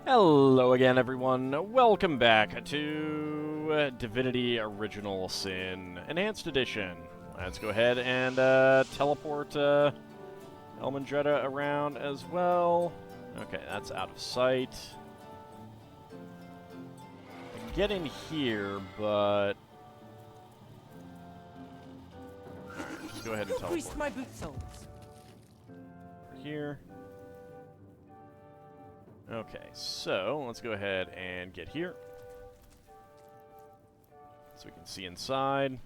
Hello again, everyone. Welcome back to Divinity Original Sin Enhanced Edition. Let's go ahead and teleport Elmandretta around as well. Okay, that's out of sight. I can get in here, but... Alright, just go ahead and teleport. My boot soles. Over here. Okay, so let's go ahead and get here. So we can see inside.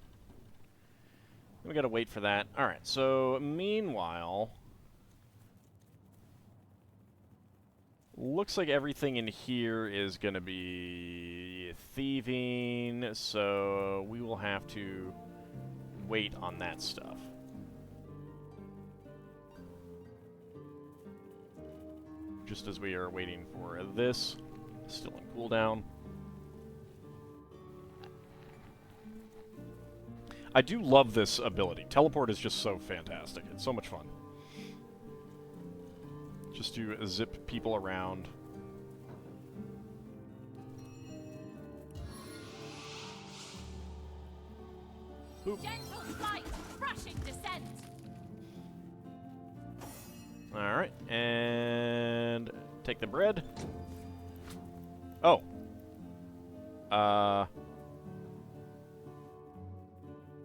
We gotta wait for that. Alright, so meanwhile... Looks like everything in here is gonna be thieving, so we will have to wait on that stuff. Just as we are waiting for this, still in cooldown. I do love this ability. Teleport is just so fantastic. It's so much fun. Just to zip people around. Oop. Gentle flight, crashing descent. Alright, and take the bread. Oh.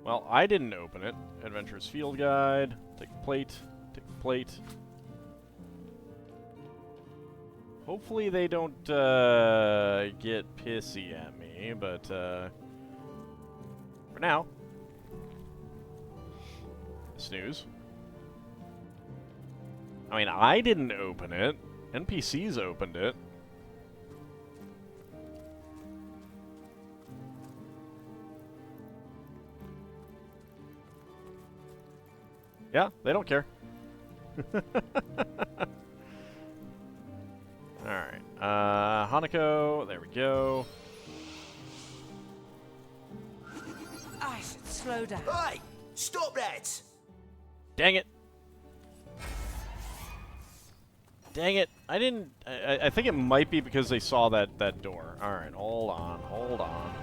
Well, I didn't open it. Adventurer's Field Guide. Take the plate. Take the plate. Hopefully they don't get pissy at me, but for now. Snooze. I mean, I didn't open it. NPCs opened it. Yeah, they don't care. Alright. Hanako, there we go. I should slow down. Hey! Stop that! Dang it. Dang it. I didn't... I think it might be because they saw that door. Alright, hold on, hold on.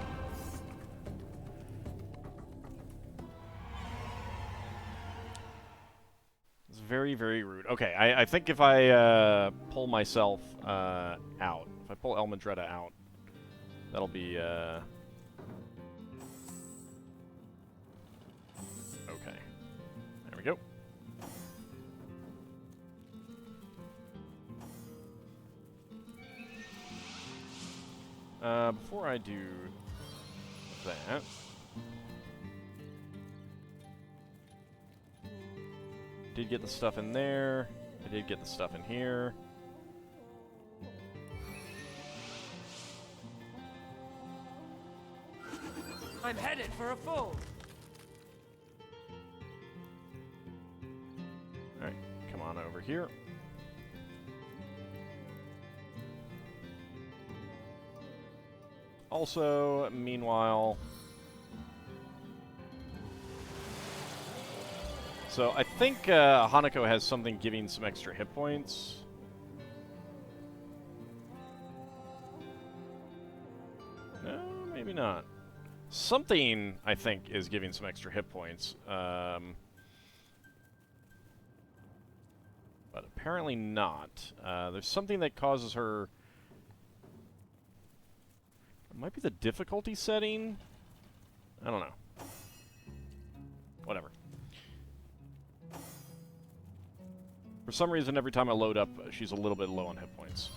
It's very, very rude. Okay, I think if I pull myself out, if I pull Elmandretta out, that'll be... Okay. There we go. Before I do that, did get the stuff in there. I did get the stuff in here. I'm headed for a fall. Alright, come on over here. Also, meanwhile... So, I think Hanako has something giving some extra hit points. No, maybe not. Something, I think, is giving some extra hit points. But apparently not. There's something that causes her... It might be the difficulty setting? I don't know. Whatever. For some reason, every time I load up, she's a little bit low on hit points.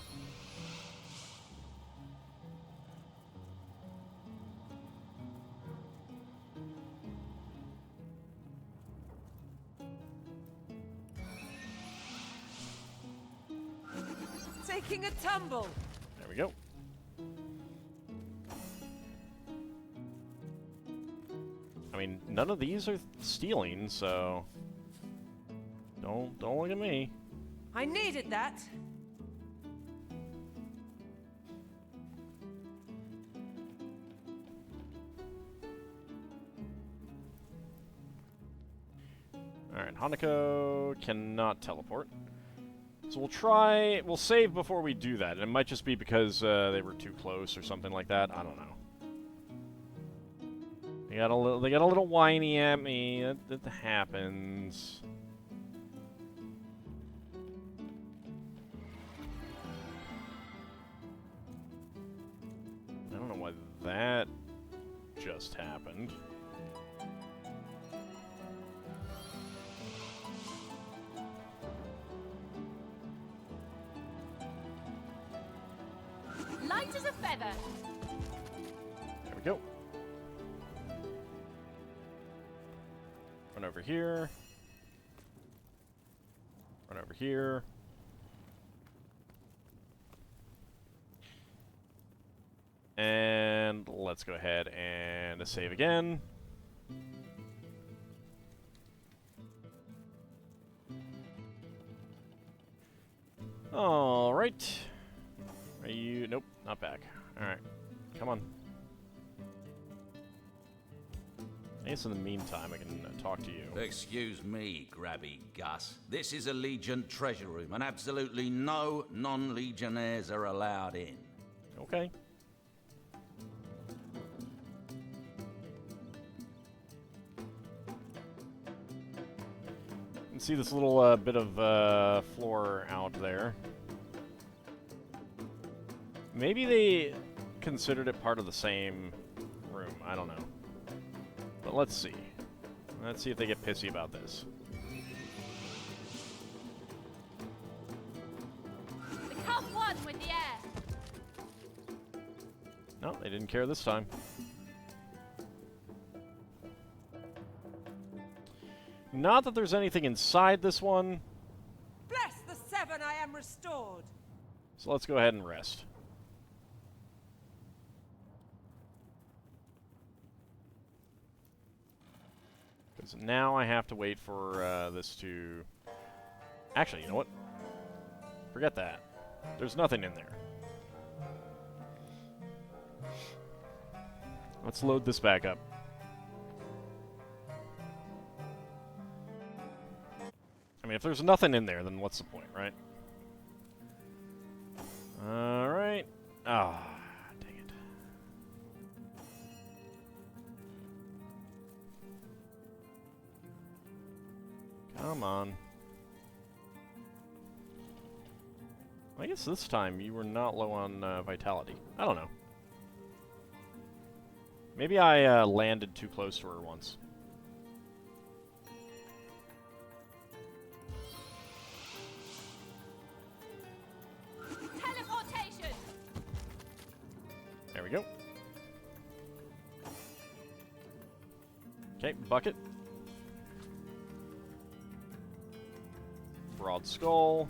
Taking a tumble. There we go. I mean, none of these are stealing, so don't look at me. I needed that. All right, Hanako cannot teleport. So we'll save before we do that. And it might just be because they were too close or something like that. I don't know. They got a little whiny at me. That happens. I don't know why that just happened. Light as a feather. There we go. Run over here. Run over here. And let's go ahead and save again. All right. Are you? Nope, not back. All right, come on. I guess in the meantime, I can talk to you. Excuse me, Grabby Gus. This is a Legion treasure room, and absolutely no non-Legionnaires are allowed in. Okay. You can see this little bit of floor out there. Maybe they considered it part of the same room. I don't know. But let's see. Let's see if they get pissy about this. Become one with the air. No, they didn't care this time. Not that there's anything inside this one. Bless the seven, I am restored. So let's go ahead and rest. Because now I have to wait for this to... Actually, you know what? Forget that. There's nothing in there. Let's load this back up. I mean, if there's nothing in there, then what's the point, right? Alright. Ah, dang it. Come on. I guess this time you were not low on vitality. I don't know. Maybe I landed too close to her once. Teleportation. There we go. Okay, bucket. Broad skull.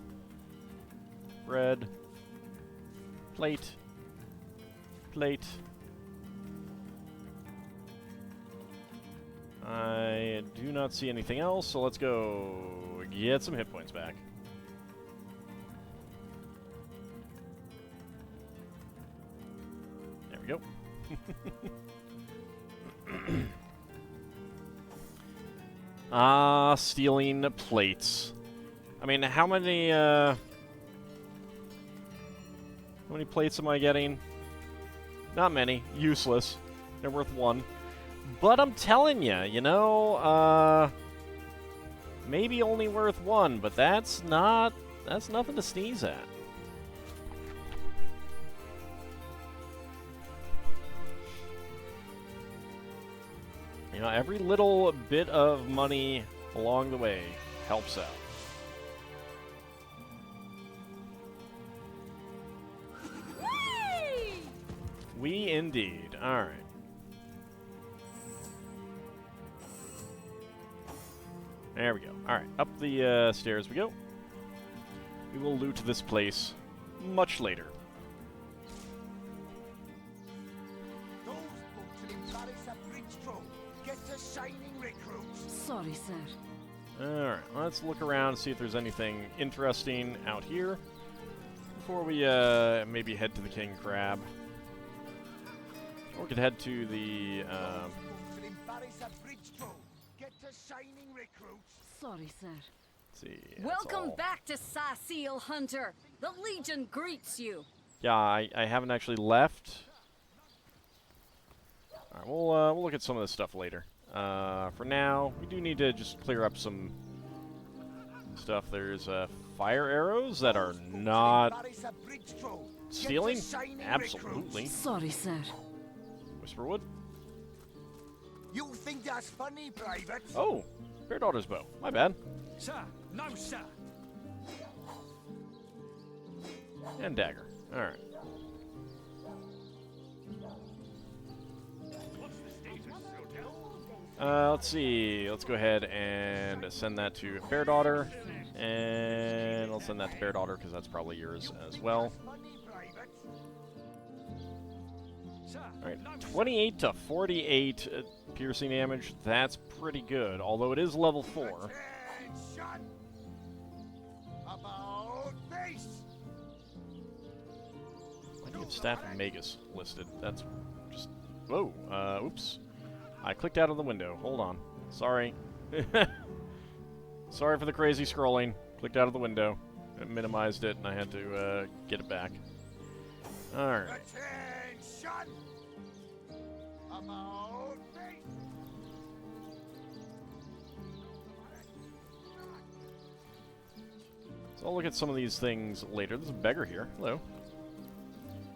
Bread. Plate. Plate. I do not see anything else, so let's go get some hit points back. There we go. Stealing plates. I mean, how many plates am I getting? Not many. Useless. They're worth one. But I'm telling you, you know, maybe only worth one, but that's nothing to sneeze at. You know, every little bit of money along the way helps out. Whee! We indeed. All right. There we go. All right, up the stairs we go. We will loot this place much later. Those books will embarrass a bridge troll. Get to shining recruits. Sorry, sir. All right, let's look around and see if there's anything interesting out here before we maybe head to the King Crab. Or we could head to the Those books will embarrass a bridge troll. Get to shining recruits. Sorry, sir. Let's see. That's Welcome all. back to Cecil, Hunter. The Legion greets you. Yeah, I haven't actually left. All right, we'll look at some of this stuff later. For now, we do need to just clear up some stuff. There's fire arrows that are not stealing. Absolutely. Sorry, sir. Whisperwood. You think that's funny, Private? Oh, Fair Daughter's bow. My bad. Sir, no, sir. And dagger. All right. Let's see. Let's go ahead and send that to Fair Daughter, and I'll send that to Fair Daughter because that's probably yours as well. All right, 28 to 48 piercing damage. That's pretty good, although it is level 4. About face. Why do you have Staff of Magus listed? That's just... Whoa, oops. I clicked out of the window. Hold on. Sorry. Sorry for the crazy scrolling. Clicked out of the window. It minimized it, and I had to get it back. Alright. Attention. About face. So I'll look at some of these things later. There's a beggar here. Hello.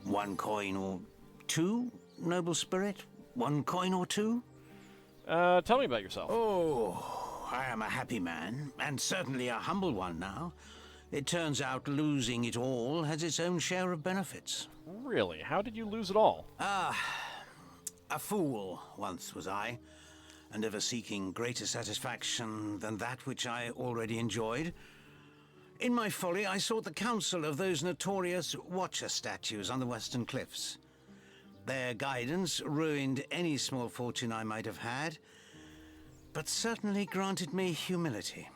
1 coin or 2, noble spirit? 1 coin or 2? Tell me about yourself. Oh, I am a happy man, and certainly a humble one now. It turns out losing it all has its own share of benefits. Really? How did you lose it all? A fool once was I, and ever seeking greater satisfaction than that which I already enjoyed. In my folly, I sought the counsel of those notorious Watcher statues on the western cliffs. Their guidance ruined any small fortune I might have had, but certainly granted me humility.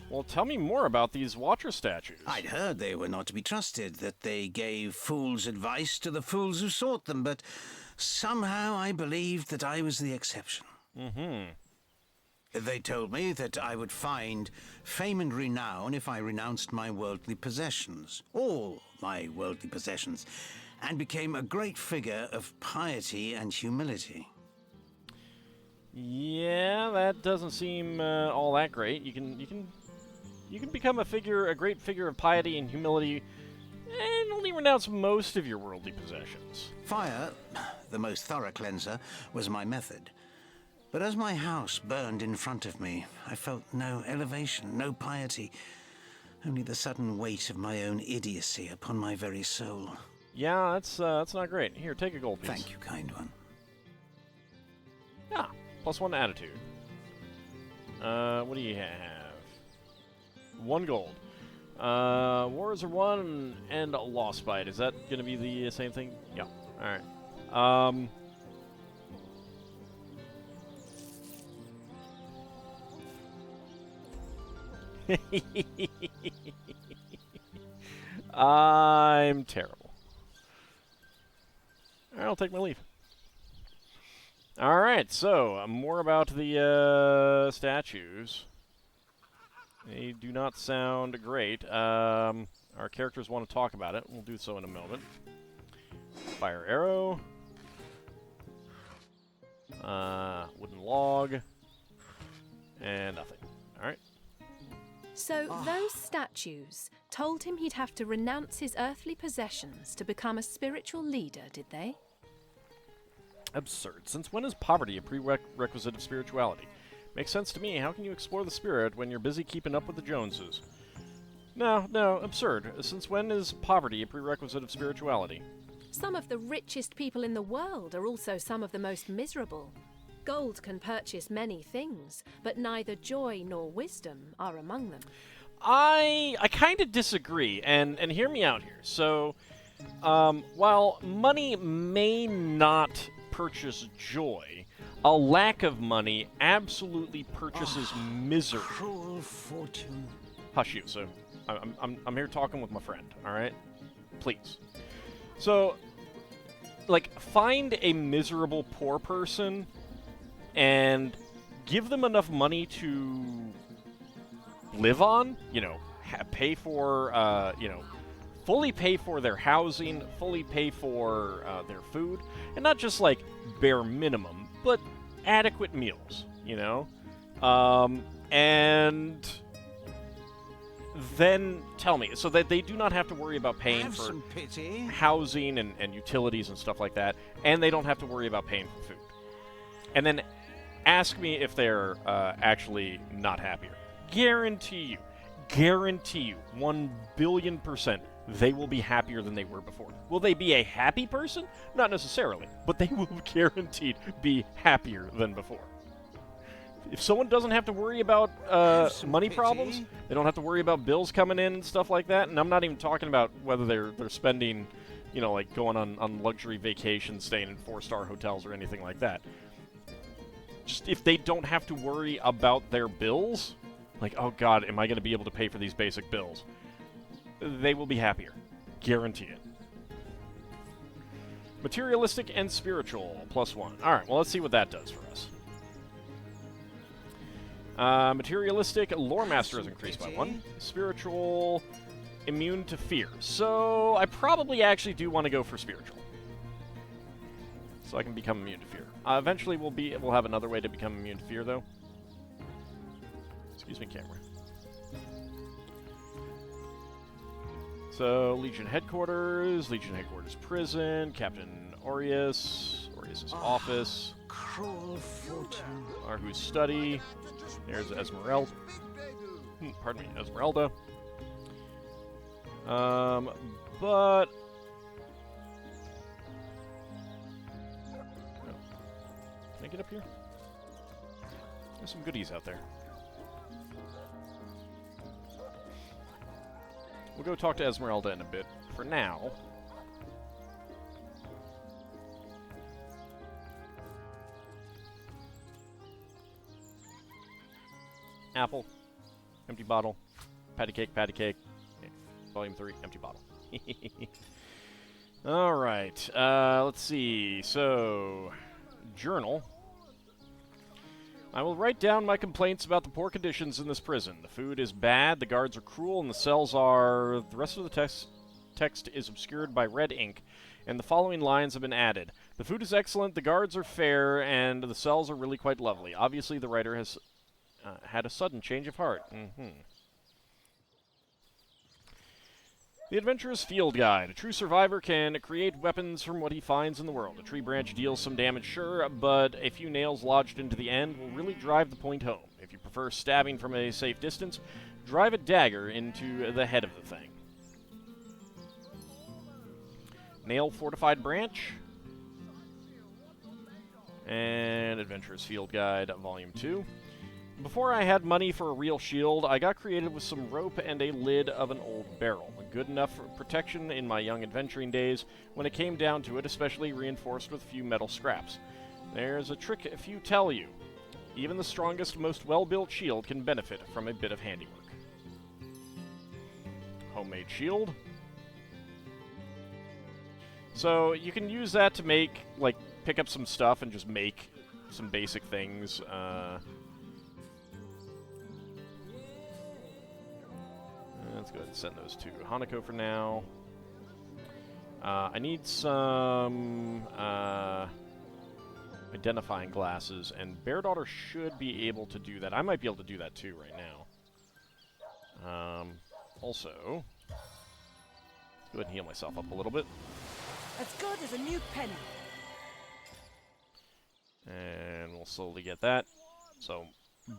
Well, tell me more about these Watcher statues. I'd heard they were not to be trusted, that they gave fools advice to the fools who sought them, but somehow I believed that I was the exception. They told me that I would find fame and renown if I renounced my worldly possessions, all my worldly possessions, and became a great figure of piety and humility. Yeah, that doesn't seem all that great. You can become a great figure of piety and humility, and only renounce most of your worldly possessions. Fire, the most thorough cleanser, was my method. But as my house burned in front of me, I felt no elevation, no piety, only the sudden weight of my own idiocy upon my very soul. Yeah, that's not great. Here, take a gold piece. Thank you, kind one. Yeah, +1 attitude. What do you have? 1 gold. Wars are 1 and a lost bite. Is that going to be the same thing? Yeah. All right. I'm terrible. Alright, I'll take my leave. Alright, so, more about the statues. They do not sound great. Our characters want to talk about it. We'll do so in a moment. Fire arrow. Wooden log. And nothing. Alright. So those statues told him he'd have to renounce his earthly possessions to become a spiritual leader, did they? Absurd. Since when is poverty a prerequisite of spirituality? Makes sense to me. How can you explore the spirit when you're busy keeping up with the Joneses? No, absurd. Since when is poverty a prerequisite of spirituality? Some of the richest people in the world are also some of the most miserable. Gold can purchase many things, but neither joy nor wisdom are among them. I kind of disagree, and hear me out here. So, while money may not purchase joy, a lack of money absolutely purchases misery. Cruel fortune. Hush you. So, I'm here talking with my friend. All right, please. So, like, find a miserable poor person and give them enough money to live on, you know, pay for, you know, fully pay for their housing, fully pay for their food, and not just like bare minimum, but adequate meals, you know? And then tell me, so that they do not have to worry about paying Have for some pity. housing and utilities and stuff like that, and they don't have to worry about paying for food. And then ask me if they're actually not happier. Guarantee you, 1 billion% they will be happier than they were before. Will they be a happy person? Not necessarily, but they will guaranteed be happier than before. If someone doesn't have to worry about money problems, they don't have to worry about bills coming in and stuff like that, and I'm not even talking about whether they're spending, you know, like going on luxury vacations, staying in 4-star hotels or anything like that. Just if they don't have to worry about their bills, like, oh god, am I going to be able to pay for these basic bills? They will be happier. Guarantee it. Materialistic and spiritual, +1. Alright, well, let's see what that does for us. Materialistic, Lore Master is increased by 1. Spiritual, immune to fear. So, I probably actually do want to go for spiritual. So I can become immune to fear. Eventually we'll have another way to become immune to fear, though. Excuse me, camera. So, Legion Headquarters Prison, Captain Aureus, Aureus' office. Cruel fortune. Arhu's study. There's Esmeralda. Pardon me, Esmeralda. But... Can I get up here? There's some goodies out there. We'll go talk to Esmeralda in a bit. For now... Apple, empty bottle, patty cake, volume 3, empty bottle. Alright, let's see, so, journal. I will write down my complaints about the poor conditions in this prison. The food is bad, the guards are cruel, and the cells are... The rest of the text is obscured by red ink, and the following lines have been added. The food is excellent, the guards are fair, and the cells are really quite lovely. Obviously, the writer has... had a sudden change of heart. The Adventurer's Field Guide. A true survivor can create weapons from what he finds in the world. A tree branch deals some damage, sure, but a few nails lodged into the end will really drive the point home. If you prefer stabbing from a safe distance, drive a dagger into the head of the thing. Nail Fortified Branch. And Adventurer's Field Guide, Volume 2. Before I had money for a real shield, I got creative with some rope and a lid of an old barrel. Good enough for protection in my young adventuring days, when it came down to it, especially reinforced with a few metal scraps. There's a trick few tell you. Even the strongest, most well-built shield can benefit from a bit of handiwork. Homemade shield. So you can use that to make, like, pick up some stuff and just make some basic things. Let's go ahead and send those to Hanako for now. I need some identifying glasses, and Bear Daughter should be able to do that. I might be able to do that too right now. Also, let's go ahead and heal myself up a little bit. As good as a new penny. And we'll slowly get that. So,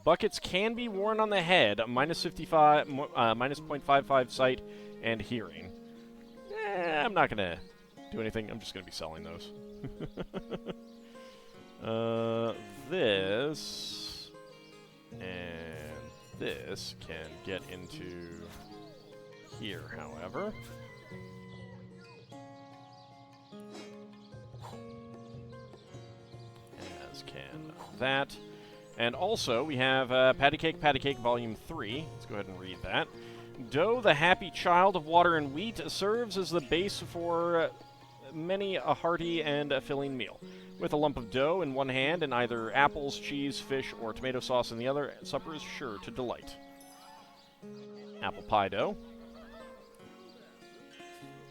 buckets can be worn on the head, minus 0.55 sight and hearing. I'm not going to do anything. I'm just going to be selling those. This and this can get into here, however. As can that. And also, we have Patty Cake, Volume 3. Let's go ahead and read that. Dough, the happy child of water and wheat, serves as the base for many a hearty and a filling meal. With a lump of dough in one hand and either apples, cheese, fish, or tomato sauce in the other, supper is sure to delight. Apple pie dough.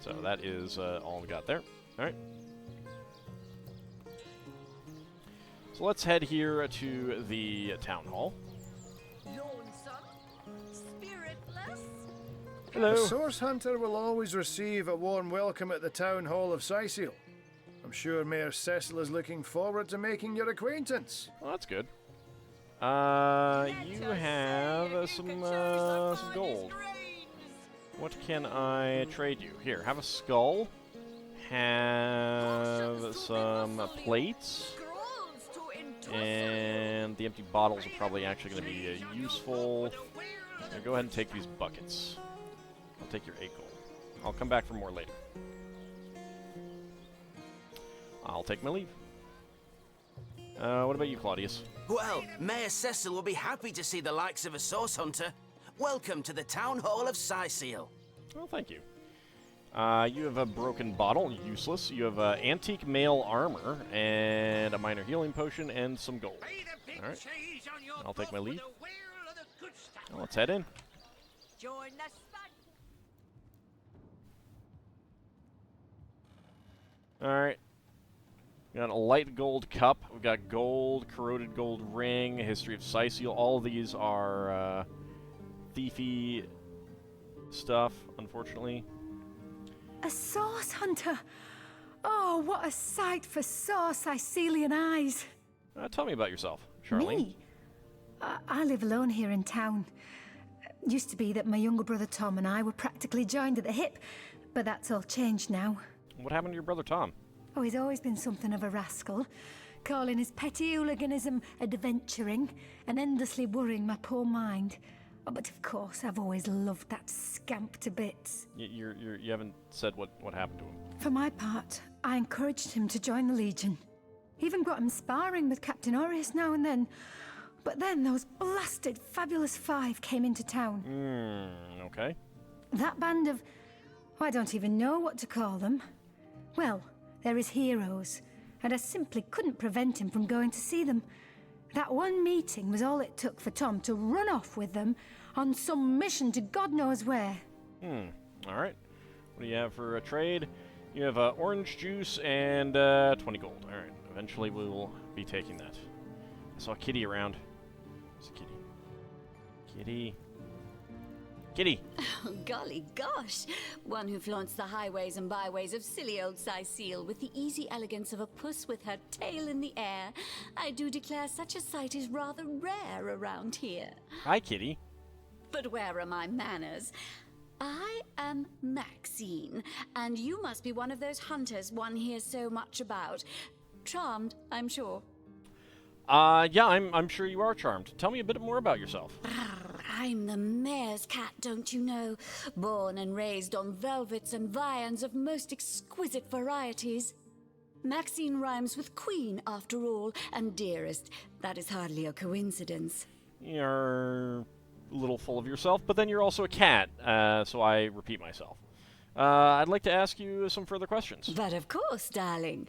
So that is all we got there. Alright. So let's head here to the town hall. Hello. A source hunter will always receive a warm welcome at the town hall of Cecil. I'm sure Mayor Cecil is looking forward to making your acquaintance. Well, that's good. You have some gold. What can I trade you? Here, have a skull. Have some plates. And the empty bottles are probably actually going to be useful. Now go ahead and take these buckets. I'll take your 8 gold. I'll come back for more later. I'll take my leave. What about you, Claudius? Well, Mayor Cecil will be happy to see the likes of a source hunter. Welcome to the town hall of Cecil. Well, thank you. You have a broken bottle, useless. You have antique mail armor, and a minor healing potion, and some gold. Alright. I'll take my leave. Well, let's head in. Join the fun. Alright. We got a light gold cup. We've got gold, corroded gold ring, a history of Cecil. All of these are thiefy stuff, unfortunately. A source hunter? Oh, what a sight for sore Sicilian eyes. Tell me about yourself, Charlene. Me? I live alone here in town. Used to be that my younger brother Tom and I were practically joined at the hip, but that's all changed now. What happened to your brother Tom? Oh, he's always been something of a rascal, calling his petty hooliganism adventuring and endlessly worrying my poor mind. Oh, but of course, I've always loved that scamp to bits. You haven't said what happened to him. For my part, I encouraged him to join the Legion. Even got him sparring with Captain Orius now and then. But then those blasted Fabulous Five came into town. Okay. That band of... I don't even know what to call them. Well, they're his heroes, and I simply couldn't prevent him from going to see them. That one meeting was all it took for Tom to run off with them on some mission to God knows where. Alright. What do you have for a trade? You have orange juice and 20 gold. Alright. Eventually we will be taking that. I saw Kitty around. It's Kitty. Kitty. Kitty! Oh, golly gosh! One who flaunts the highways and byways of silly old Cecil with the easy elegance of a puss with her tail in the air. I do declare such a sight is rather rare around here. Hi, Kitty. But where are my manners? I am Maxine, and you must be one of those hunters one hears so much about. Charmed, I'm sure. Yeah, I'm sure you are charmed. Tell me a bit more about yourself. I'm the mayor's cat, don't you know? Born and raised on velvets and viands of most exquisite varieties. Maxine rhymes with queen, after all, and dearest. That is hardly a coincidence. You're a little full of yourself, but then you're also a cat, so I repeat myself. I'd like to ask you some further questions. But of course, darling.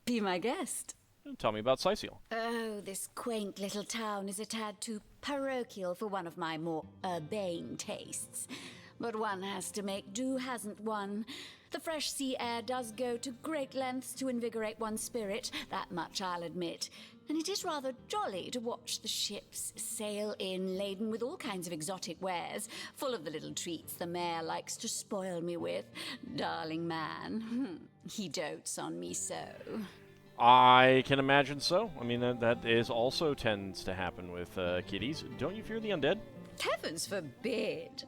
Be my guest. Tell me about Cecil. Oh, this quaint little town is a tad too parochial for one of my more urbane tastes. But one has to make do, hasn't one? The fresh sea air does go to great lengths to invigorate one's spirit, that much I'll admit. And it is rather jolly to watch the ships sail in laden with all kinds of exotic wares, full of the little treats the mayor likes to spoil me with. Darling man, he dotes on me so. I can imagine so. I mean, that is also tends to happen with kitties. Don't you fear the undead? Heavens forbid.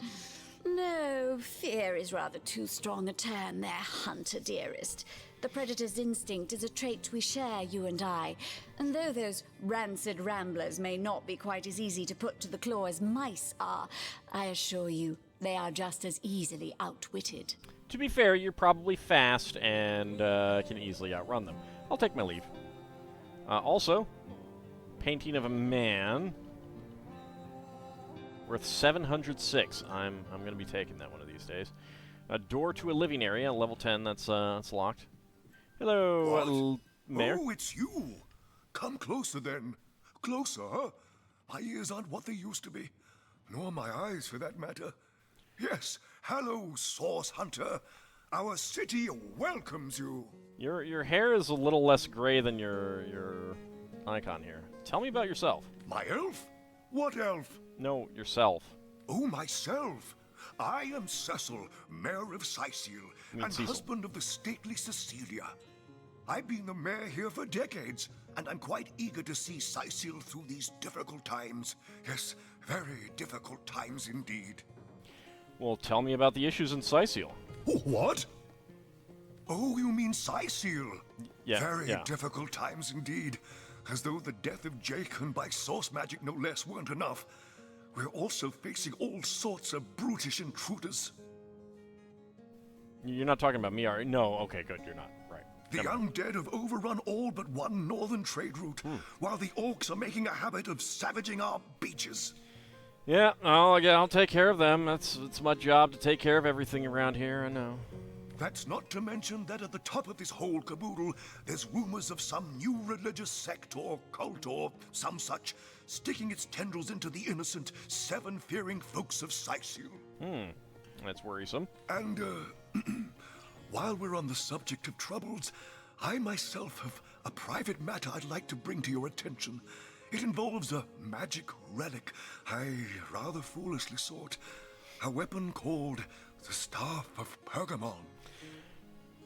No, fear is rather too strong a term there, hunter dearest. The predator's instinct is a trait we share, you and I. And though those rancid ramblers may not be quite as easy to put to the claw as mice are, I assure you, they are just as easily outwitted. To be fair, you're probably fast and can easily outrun them. I'll take my leave. Also, painting of a man worth 706. I'm going to be taking that one of these days. A door to a living area, level 10. That's locked. Hello, Mayor. Oh, it's you. Come closer, then. Closer, huh? My ears aren't what they used to be. Nor my eyes, for that matter. Yes, hello, Source Hunter. Our city welcomes you. Your hair is a little less gray than your icon here. Tell me about yourself. My elf? What elf? No, yourself. Oh, myself. I am Cecil, Mayor of Cecil, and Cecil. husband of the stately Cecilia. I've been the mayor here for decades, and I'm quite eager to see Cecil through these difficult times. Yes, very difficult times indeed. Well, tell me about the issues in Cecil. Oh, what? Oh, you mean Cecil? Yeah, Very yeah. difficult times indeed. As though the death of Jake, and by source magic no less, weren't enough. We're also facing all sorts of brutish intruders. You're not talking about me, are you? No, okay, good, you're not. Right. The undead have overrun all but one northern trade route, while the orcs are making a habit of savaging our beaches. Yeah, I'll take care of them. It's my job to take care of everything around here, I know. That's not to mention that at the top of this whole caboodle, there's rumors of some new religious sect or cult or some such sticking its tendrils into the innocent, seven-fearing folks of Cecil. That's worrisome. And, while we're on the subject of troubles, I myself have a private matter I'd like to bring to your attention. It involves a magic relic I rather foolishly sought. A weapon called the Staff of Pergamon.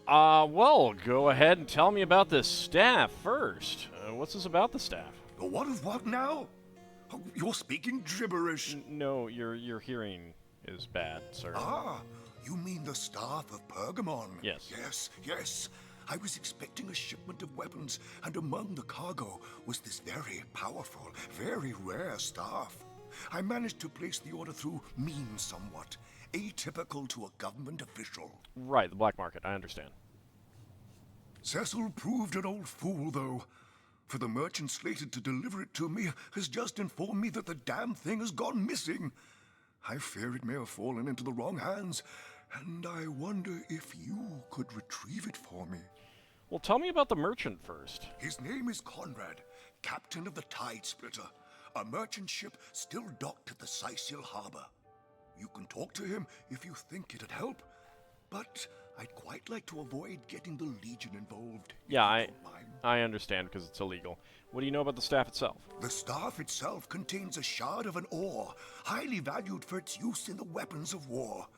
Well, go ahead and tell me about this staff first. What's this about the staff? What of what now? Oh, you're speaking gibberish. No, your hearing is bad, sir. Ah, you mean the Staff of Pergamon? Yes. Yes. I was expecting a shipment of weapons, and among the cargo was this very powerful, very rare staff. I managed to place the order through means somewhat, atypical to a government official. Right, the black market, I understand. Cecil proved an old fool, though. For the merchant slated to deliver it to me has just informed me that the damn thing has gone missing. I fear it may have fallen into the wrong hands, and I wonder if you could retrieve it for me. Well, tell me about the merchant first. His name is Conrad, captain of the Tide Splitter, a merchant ship still docked at the Cecil harbor. You can talk to him if you think it'd help, but I'd quite like to avoid getting the Legion involved. Yeah, I understand because it's illegal. What do you know about the staff itself? The staff itself contains a shard of an ore, highly valued for its use in the weapons of war.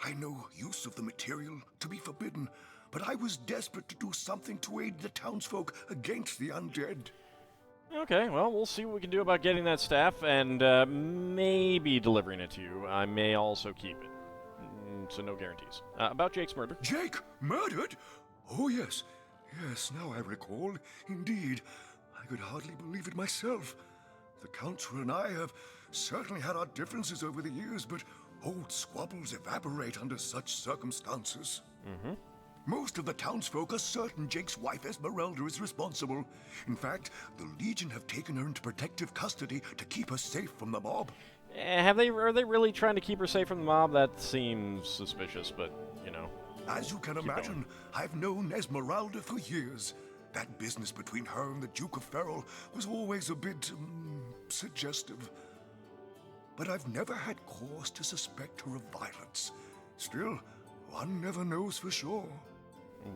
I know use of the material to be forbidden, but I was desperate to do something to aid the townsfolk against the undead. Okay, well, we'll see what we can do about getting that staff and maybe delivering it to you. I may also keep it. So no guarantees. About Jake's murder. Jake? Murdered? Oh, yes. Yes, now I recall. Indeed. I could hardly believe it myself. The Council and I have certainly had our differences over the years, but old squabbles evaporate under such circumstances. Most of the townsfolk are certain Jake's wife Esmeralda is responsible. In fact, the Legion have taken her into protective custody to keep her safe from the mob. Are they really trying to keep her safe from the mob? That seems suspicious, but, you know. As you can imagine, I've known Esmeralda for years. That business between her and the Duke of Ferrol was always a bit, suggestive. But I've never had cause to suspect her of violence. Still, one never knows for sure.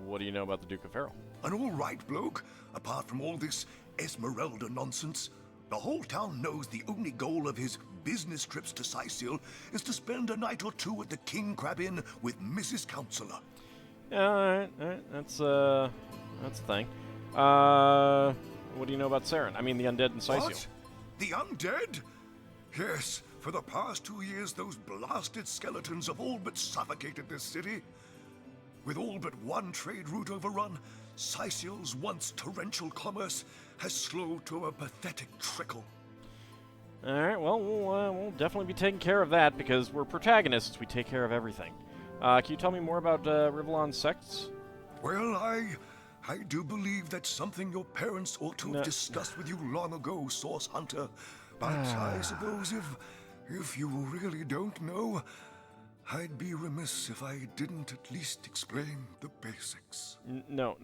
What do you know about the Duke of Ferrol? An all-right bloke, apart from all this Esmeralda nonsense. The whole town knows the only goal of his business trips to Cecil is to spend a night or two at the King Crab Inn with Mrs. Counselor. Alright, that's a thing. What do you know about Saren? I mean, the undead in Cecil. What? The undead? Yes, for the past 2 years, those blasted skeletons have all but suffocated this city. With all but one trade route overrun, Cecil's once torrential commerce has slowed to a pathetic trickle. Alright, well, we'll definitely be taking care of that because we're protagonists. We take care of everything. Can you tell me more about Rivellon's sects? Well, I do believe that's something your parents ought to have discussed with you long ago, Source Hunter. But I suppose if you really don't know, I'd be remiss if I didn't at least explain the basics. No.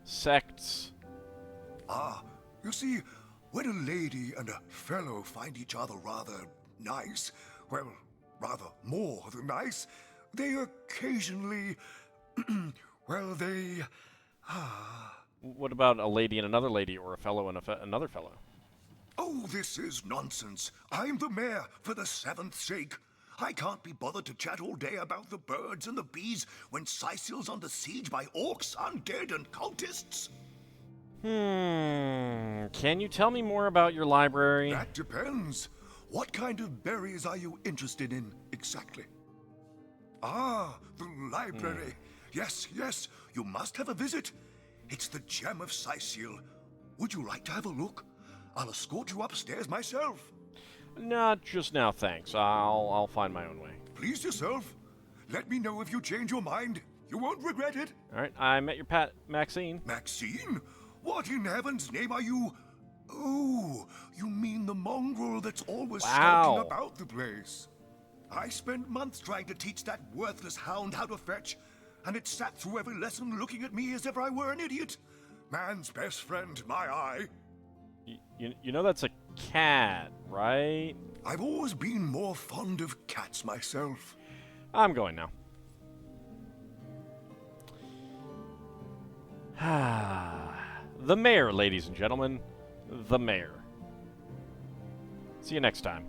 Sects. Ah, you see, when a lady and a fellow find each other rather nice, well, rather more than nice, they occasionally, well, they, What about a lady and another lady, or a fellow and another fellow? Oh, this is nonsense. I'm the mayor for the 7th sake. I can't be bothered to chat all day about the birds and the bees when Cecil's under siege by orcs, undead, and cultists. Can you tell me more about your library? That depends. What kind of berries are you interested in exactly? Ah, the library. Yes, you must have a visit. It's the gem of Cecil. Would you like to have a look? I'll escort you upstairs myself. Not just now, thanks. I'll find my own way. Please yourself. Let me know if you change your mind. You won't regret it. All right, I met your pet, Maxine. Maxine? What in heaven's name are you? Oh, you mean the mongrel that's always skulking about the place. I spent months trying to teach that worthless hound how to fetch, and it sat through every lesson looking at me as if I were an idiot. Man's best friend, my eye. You know that's a cat, right? I've always been more fond of cats myself. I'm going now. The mayor, ladies and gentlemen. The mayor. See you next time.